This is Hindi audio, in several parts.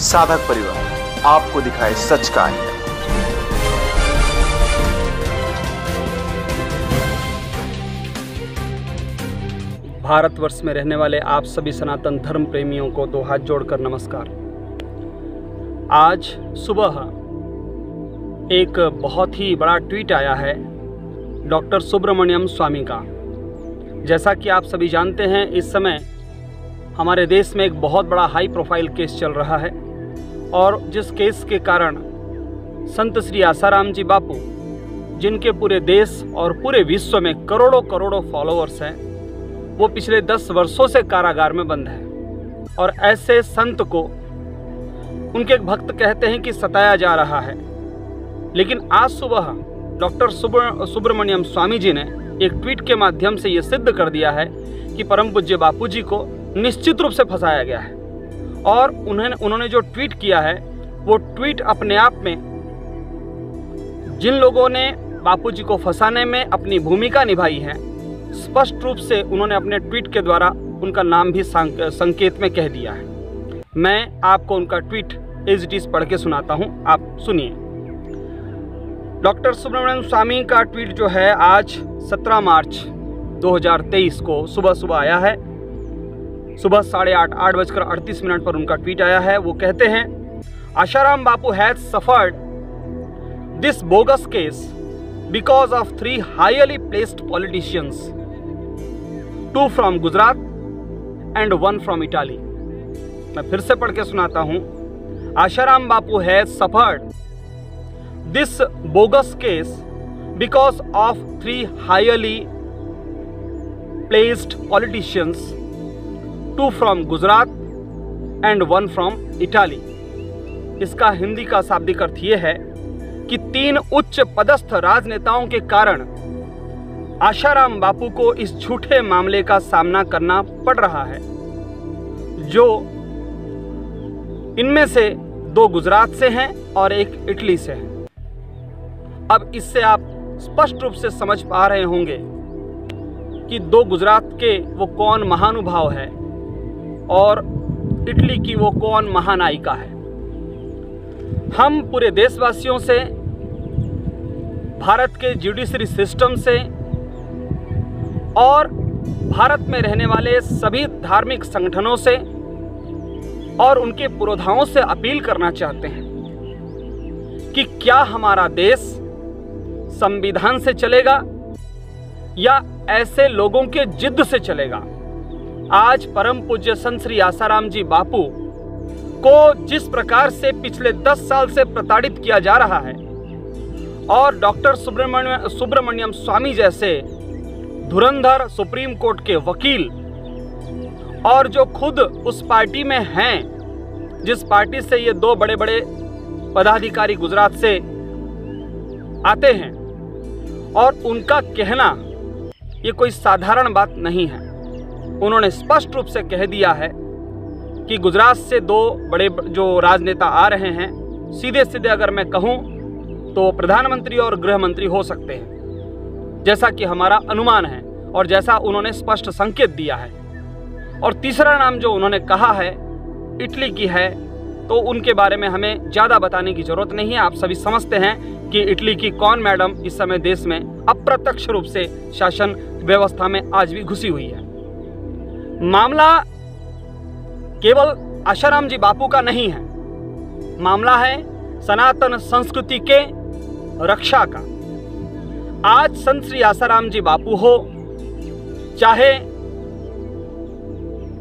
साधक परिवार आपको दिखाए सच का आईना। भारतवर्ष में रहने वाले आप सभी सनातन धर्म प्रेमियों को दो हाथ जोड़कर नमस्कार। आज सुबह एक बहुत ही बड़ा ट्वीट आया है डॉक्टर सुब्रमण्यम स्वामी का। जैसा कि आप सभी जानते हैं, इस समय हमारे देश में एक बहुत बड़ा हाई प्रोफाइल केस चल रहा है और जिस केस के कारण संत श्री आसाराम जी बापू, जिनके पूरे देश और पूरे विश्व में करोड़ों करोड़ों फॉलोअर्स हैं, वो पिछले 10 वर्षों से कारागार में बंद है। और ऐसे संत को उनके एक भक्त कहते हैं कि सताया जा रहा है। लेकिन आज सुबह डॉक्टर सुब्रमण्यम स्वामी जी ने एक ट्वीट के माध्यम से ये सिद्ध कर दिया है कि परम पूज्य बापू जी को निश्चित रूप से फंसाया गया है। और उन्होंने जो ट्वीट किया है, वो ट्वीट अपने आप में जिन लोगों ने बापू जी को फंसाने में अपनी भूमिका निभाई है, स्पष्ट रूप से उन्होंने अपने ट्वीट के द्वारा उनका नाम भी संकेत में कह दिया है। मैं आपको उनका ट्वीट एज इट इज पढ़ के सुनाता हूं, आप सुनिए। डॉक्टर सुब्रमण्यम स्वामी का ट्वीट जो है आज 17 मार्च 2023 को सुबह आया है। सुबह 8:38 पर उनका ट्वीट आया है। वो कहते हैं, Asaram Bapu has suffered this bogus case because of 3 highly placed politicians, 2 from Gujarat and 1 from Italy. मैं फिर से पढ़ के सुनाता हूं। आशाराम बापू has suffered this bogus case because of 3 highly placed politicians, 2 from Gujarat and 1 from Italy. इसका हिंदी का शाब्दिक अर्थ ये है कि 3 उच्च पदस्थ राजनेताओं के कारण आशाराम बापू को इस झूठे मामले का सामना करना पड़ रहा है, जो इनमें से 2 गुजरात से हैं और 1 इटली से हैं। अब इससे आप स्पष्ट रूप से समझ पा रहे होंगे कि 2 गुजरात के वो कौन महानुभाव है और इटली की वो कौन महानायिका है। हम पूरे देशवासियों से, भारत के जुडिशरी सिस्टम से और भारत में रहने वाले सभी धार्मिक संगठनों से और उनके पुरोधाओं से अपील करना चाहते हैं कि क्या हमारा देश संविधान से चलेगा या ऐसे लोगों के जिद से चलेगा। आज परम पूज्य संत श्री आसाराम जी बापू को जिस प्रकार से पिछले 10 साल से प्रताड़ित किया जा रहा है और डॉक्टर सुब्रमण्यम स्वामी जैसे धुरंधर सुप्रीम कोर्ट के वकील और जो खुद उस पार्टी में हैं, जिस पार्टी से ये 2 बड़े बड़े पदाधिकारी गुजरात से आते हैं, और उनका कहना ये कोई साधारण बात नहीं है। उन्होंने स्पष्ट रूप से कह दिया है कि गुजरात से 2 बड़े जो राजनेता आ रहे हैं, सीधे सीधे अगर मैं कहूं तो प्रधानमंत्री और गृह मंत्री हो सकते हैं, जैसा कि हमारा अनुमान है और जैसा उन्होंने स्पष्ट संकेत दिया है। और तीसरा नाम जो उन्होंने कहा है इटली की है, तो उनके बारे में हमें ज़्यादा बताने की जरूरत नहीं है। आप सभी समझते हैं कि इटली की कौन मैडम इस समय देश में अप्रत्यक्ष रूप से शासन व्यवस्था में आज भी घुसी हुई है। मामला केवल आशाराम जी बापू का नहीं है, मामला है सनातन संस्कृति के रक्षा का। आज संत श्री आसाराम जी बापू हो, चाहे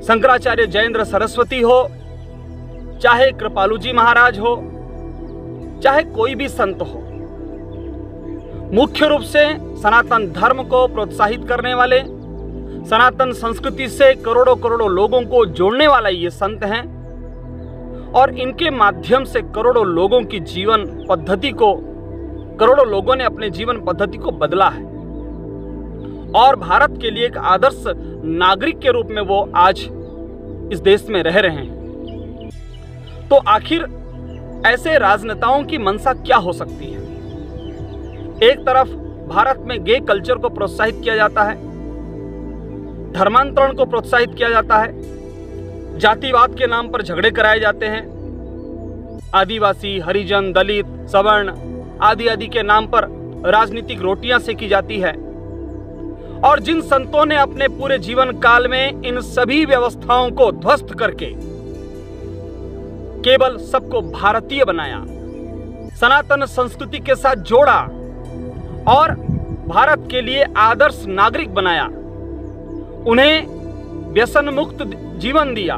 शंकराचार्य जयेंद्र सरस्वती हो, चाहे कृपालू जी महाराज हो, चाहे कोई भी संत हो, मुख्य रूप से सनातन धर्म को प्रोत्साहित करने वाले, सनातन संस्कृति से करोड़ों करोड़ों लोगों को जोड़ने वाला ये संत हैं और इनके माध्यम से करोड़ों लोगों की जीवन पद्धति को, करोड़ों लोगों ने अपने जीवन पद्धति को बदला है और भारत के लिए एक आदर्श नागरिक के रूप में वो आज इस देश में रह रहे हैं। तो आखिर ऐसे राजनेताओं की मंशा क्या हो सकती है? एक तरफ भारत में गे कल्चर को प्रोत्साहित किया जाता है, धर्मांतरण को प्रोत्साहित किया जाता है, जातिवाद के नाम पर झगड़े कराए जाते हैं, आदिवासी, हरिजन, दलित, सवर्ण आदि आदि के नाम पर राजनीतिक रोटियां सेकी जाती है। और जिन संतों ने अपने पूरे जीवन काल में इन सभी व्यवस्थाओं को ध्वस्त करके केवल सबको भारतीय बनाया, सनातन संस्कृति के साथ जोड़ा और भारत के लिए आदर्श नागरिक बनाया, उन्हें व्यसन मुक्त जीवन दिया,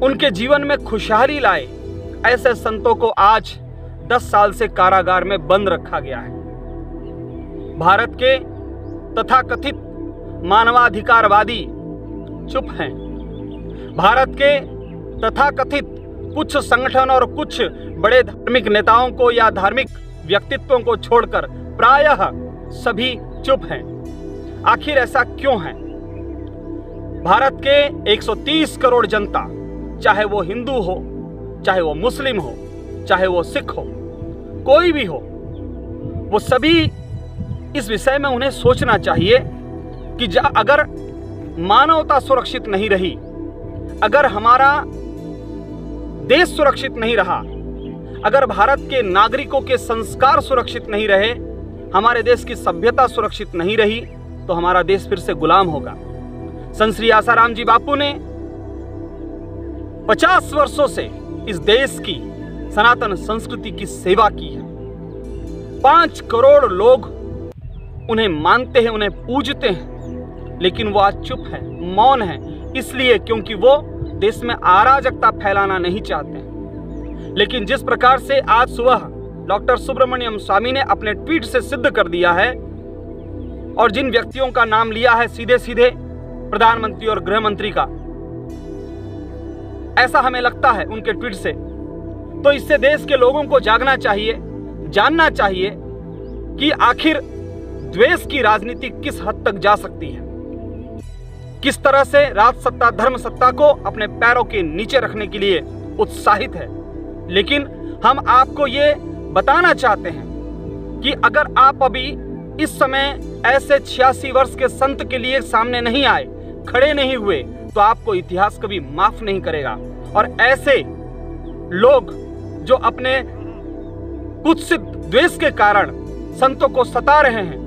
उनके जीवन में खुशहाली लाए, ऐसे संतों को आज 10 साल से कारागार में बंद रखा गया है। भारत के तथाकथित मानवाधिकारवादी चुप हैं। भारत के तथाकथित कुछ संगठन और कुछ बड़े धार्मिक नेताओं को या धार्मिक व्यक्तित्वों को छोड़कर प्रायः सभी चुप हैं। आखिर ऐसा क्यों है? भारत के 130 करोड़ जनता, चाहे वो हिंदू हो, चाहे वो मुस्लिम हो, चाहे वो सिख हो, कोई भी हो, वो सभी इस विषय में उन्हें सोचना चाहिए कि अगर मानवता सुरक्षित नहीं रही, अगर हमारा देश सुरक्षित नहीं रहा, अगर भारत के नागरिकों के संस्कार सुरक्षित नहीं रहे, हमारे देश की सभ्यता सुरक्षित नहीं रही, तो हमारा देश फिर से गुलाम होगा। संत श्री आसाराम जी बापू ने 50 वर्षों से इस देश की सनातन संस्कृति की सेवा की है। 5 करोड़ लोग उन्हें मानते हैं, उन्हें पूजते हैं, लेकिन वो आज चुप है, मौन है, इसलिए क्योंकि वो देश में अराजकता फैलाना नहीं चाहते हैं। लेकिन जिस प्रकार से आज सुबह डॉक्टर सुब्रमण्यम स्वामी ने अपने ट्वीट से सिद्ध कर दिया है और जिन व्यक्तियों का नाम लिया है सीधे सीधे प्रधानमंत्री और गृह मंत्री का, ऐसा हमें लगता है उनके ट्वीट से, तो इससे देश के लोगों को जागना चाहिए, जानना चाहिए कि आखिर द्वेष की राजनीति किस हद तक जा सकती है, किस तरह से राज सत्ता धर्म सत्ता को अपने पैरों के नीचे रखने के लिए उत्साहित है। लेकिन हम आपको ये बताना चाहते हैं कि अगर आप अभी इस समय ऐसे 86 वर्ष के संत के लिए सामने नहीं आए, खड़े नहीं हुए, तो आपको इतिहास कभी माफ नहीं करेगा। और ऐसे लोग जो अपने कुत्सित द्वेष के कारण संतों को सता रहे हैं,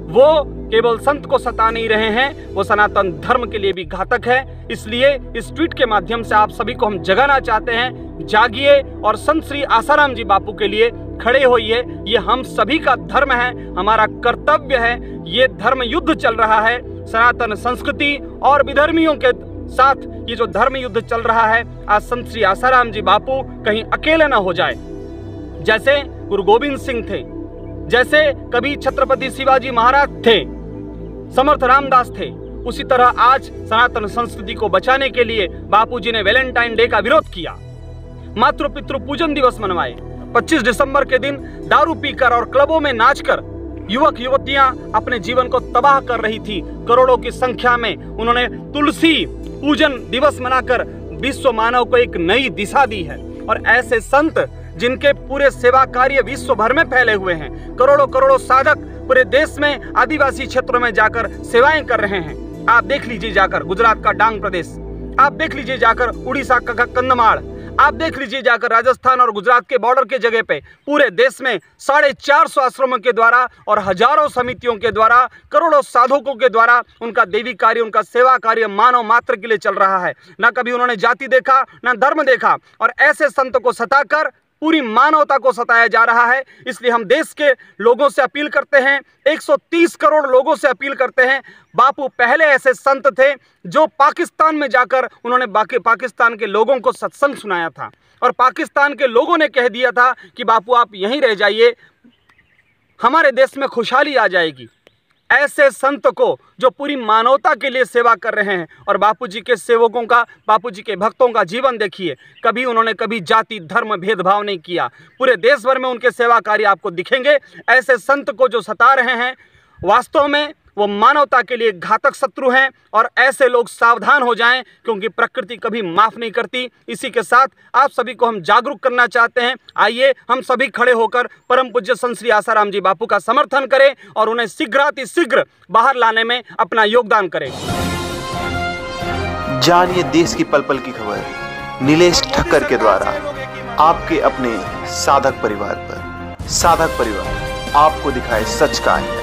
वो केवल संत को सता नहीं रहे हैं, वो सनातन धर्म के लिए भी घातक है। इसलिए इस ट्वीट के माध्यम से आप सभी को हम जगाना चाहते हैं, जागिए और संत श्री आसाराम जी बापू के लिए खड़े होइए। ये हम सभी का धर्म है, हमारा कर्तव्य है। ये धर्म युद्ध चल रहा है सनातन संस्कृति और विधर्मियों के साथ। ये जो धर्म युद्ध चल रहा है, आज संत श्री आसाराम जी बापू कहीं अकेले ना हो जाए। जैसे गुरु गोविंद सिंह थे, जैसे कभी छत्रपति शिवाजी महाराज थे, समर्थ रामदास थे, उसी तरह आज सनातन संस्कृति को बचाने के लिए बापूजी ने वैलेंटाइन डे का विरोध किया, मातृ पितृ पूजन दिवस मनवाए। 25 दिसंबर के दिन दारू पीकर और क्लबों में नाचकर युवक युवतियां अपने जीवन को तबाह कर रही थी। करोड़ों की संख्या में उन्होंने तुलसी पूजन दिवस मनाकर विश्व मानव को एक नई दिशा दी है। और ऐसे संत जिनके पूरे सेवा कार्य विश्व भर में फैले हुए हैं, करोड़ों करोड़ों साधक पूरे देश में आदिवासी क्षेत्रों में जाकर सेवाएं कर रहे हैं। आप देख लीजिए जाकर गुजरात का डांग प्रदेश, आप देख लीजिए जाकर उड़ीसा का कंधमाल, आप देख लीजिए जाकर राजस्थान और गुजरात के बॉर्डर के जगह पे पूरे देश में 450 आश्रमों के द्वारा और हजारों समितियों के द्वारा, करोड़ों साधकों के द्वारा उनका देवी कार्य, उनका सेवा कार्य मानव मात्र के लिए चल रहा है। ना कभी उन्होंने जाति देखा, ना धर्म देखा। और ऐसे संत को सताकर पूरी मानवता को सताया जा रहा है। इसलिए हम देश के लोगों से अपील करते हैं, 130 करोड़ लोगों से अपील करते हैं। बापू पहले ऐसे संत थे जो पाकिस्तान में जाकर उन्होंने पाकिस्तान के लोगों को सत्संग सुनाया था और पाकिस्तान के लोगों ने कह दिया था कि बापू आप यहीं रह जाइए, हमारे देश में खुशहाली आ जाएगी। ऐसे संत को जो पूरी मानवता के लिए सेवा कर रहे हैं, और बापूजी के सेवकों का, बापूजी के भक्तों का जीवन देखिए, कभी उन्होंने कभी जाति धर्म भेदभाव नहीं किया। पूरे देश भर में उनके सेवा कार्य आपको दिखेंगे। ऐसे संत को जो सता रहे हैं, वास्तव में वो मानवता के लिए घातक शत्रु हैं। और ऐसे लोग सावधान हो जाएं, क्योंकि प्रकृति कभी माफ नहीं करती। इसी के साथ आप सभी को हम जागरूक करना चाहते हैं। आइए हम सभी खड़े होकर परम पूज्य संत श्री आसाराम जी बापू का समर्थन करें और उन्हें शीघ्रातिशीघ्र बाहर लाने में अपना योगदान करें। जानिए देश की पल पल की खबर नीलेश ठक्कर के द्वारा। आपके अपने साधक परिवार पर। साधक परिवार आपको दिखाए सच का आईना।